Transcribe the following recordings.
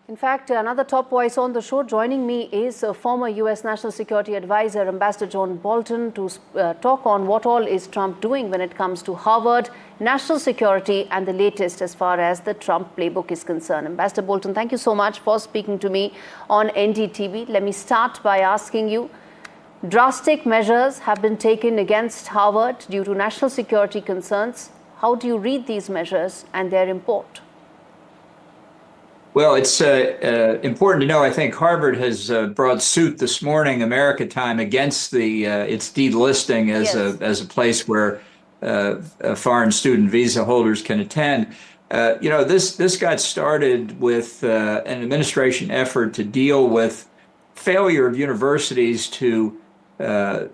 In fact, another top voice on the show joining me is former U.S. National Security Advisor, Ambassador John Bolton, to talk on what all is Trump doing when it comes to Harvard, national security, and the latest as far as the Trump playbook is concerned. Ambassador Bolton, thank you so much for speaking to me on NDTV. Let me start by asking you, drastic measures have been taken against Harvard due to national security concerns. How do you read these measures and their import? Well, it's important to know, I think Harvard has brought suit this morning, America time, against its delisting as a place where foreign student visa holders can attend. This got started with an administration effort to deal with failure of universities to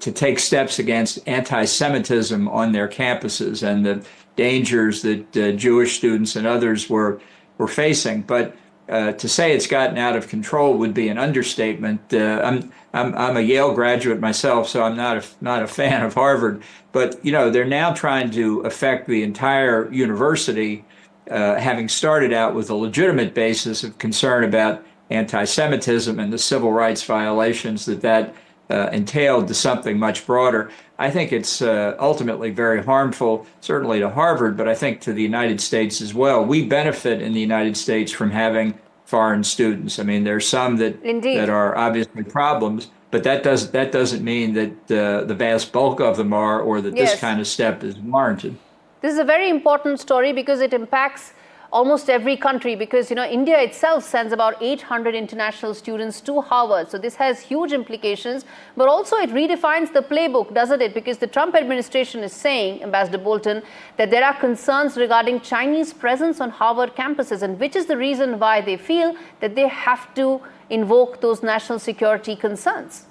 take steps against anti-Semitism on their campuses and the dangers that Jewish students and others were facing. But to say it's gotten out of control would be an understatement. I'm a Yale graduate myself, so I'm not a fan of Harvard. But they're now trying to affect the entire university, having started out with a legitimate basis of concern about anti-Semitism and the civil rights violations that entailed, to something much broader. I think it's ultimately very harmful, certainly to Harvard, but I think to the United States as well. We benefit in the United States from having foreign students. I mean, there's some that are obviously problems, but that doesn't mean that the vast bulk of them are, or that this kind of step is warranted. This is a very important story because it impacts almost every country, because India itself sends about 800 international students to Harvard. So this has huge implications, but also it redefines the playbook, doesn't it? Because the Trump administration is saying, Ambassador Bolton, that there are concerns regarding Chinese presence on Harvard campuses, and which is the reason why they feel that they have to invoke those national security concerns.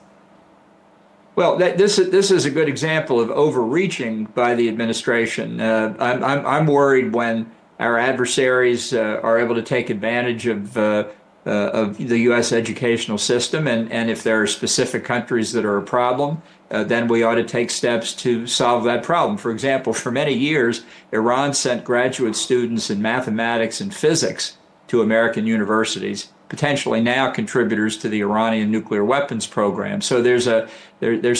Well, this is a good example of overreaching by the administration. I'm worried when our adversaries are able to take advantage of the U.S. educational system, and if there are specific countries that are a problem, then we ought to take steps to solve that problem. For example, for many years, Iran sent graduate students in mathematics and physics to American universities, potentially now contributors to the Iranian nuclear weapons program. So there's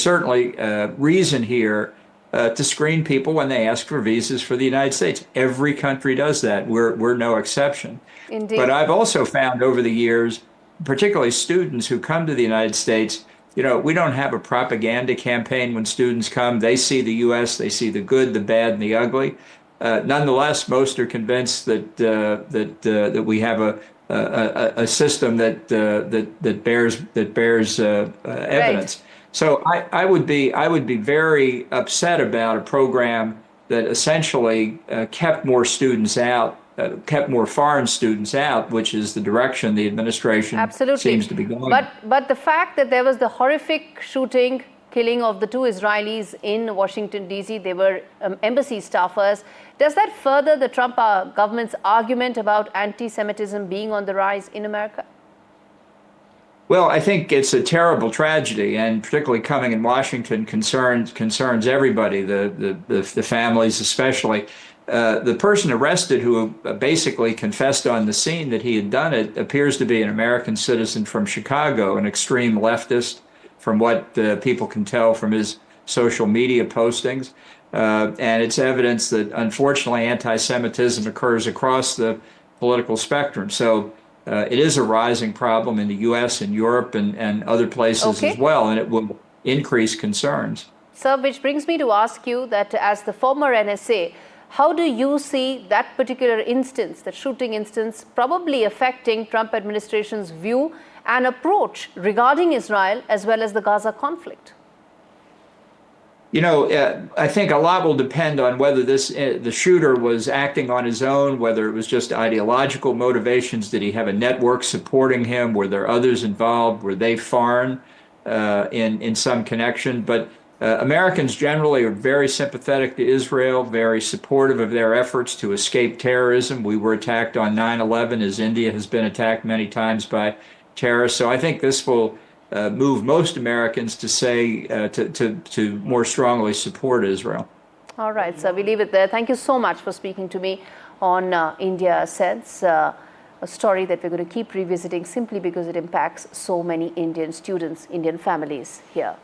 certainly reason here to screen people when they ask for visas for the United States. Every country does that. We're no exception. Indeed. But I've also found over the years, particularly students who come to the United States, we don't have a propaganda campaign when students come. They see the U.S., they see the good, the bad, and the ugly. Nonetheless, most are convinced that we have a system that bears evidence. Right. So I would be very upset about a program that essentially kept more students out, kept more foreign students out, which is the direction the administration seems to be going. But the fact that there was the horrific killing of the two Israelis in Washington, D.C., they were embassy staffers, does that further the Trump government's argument about anti-Semitism being on the rise in America? Well, I think it's a terrible tragedy, and particularly coming in Washington concerns everybody, the families especially. The person arrested, who basically confessed on the scene that he had done it, appears to be an American citizen from Chicago, an extreme leftist, from what people can tell from his social media postings. And it's evidence that, unfortunately, anti-Semitism occurs across the political spectrum. So it is a rising problem in the U.S. and Europe and other places as well, and it will increase concerns. Sir, which brings me to ask you that as the former NSA, how do you see that particular instance, that shooting instance, probably affecting Trump administration's view and approach regarding Israel as well as the Gaza conflict? I think a lot will depend on whether the shooter was acting on his own, whether it was just ideological motivations. Did he have a network supporting him? Were there others involved? Were they foreign in some connection? But Americans generally are very sympathetic to Israel, very supportive of their efforts to escape terrorism. We were attacked on 9/11, as India has been attacked many times by terrorists. So I think this will move most Americans to say to more strongly support Israel. All right, so we leave it there. Thank you so much for speaking to me on India Sense. a story that we're going to keep revisiting simply because it impacts so many Indian students, Indian families here.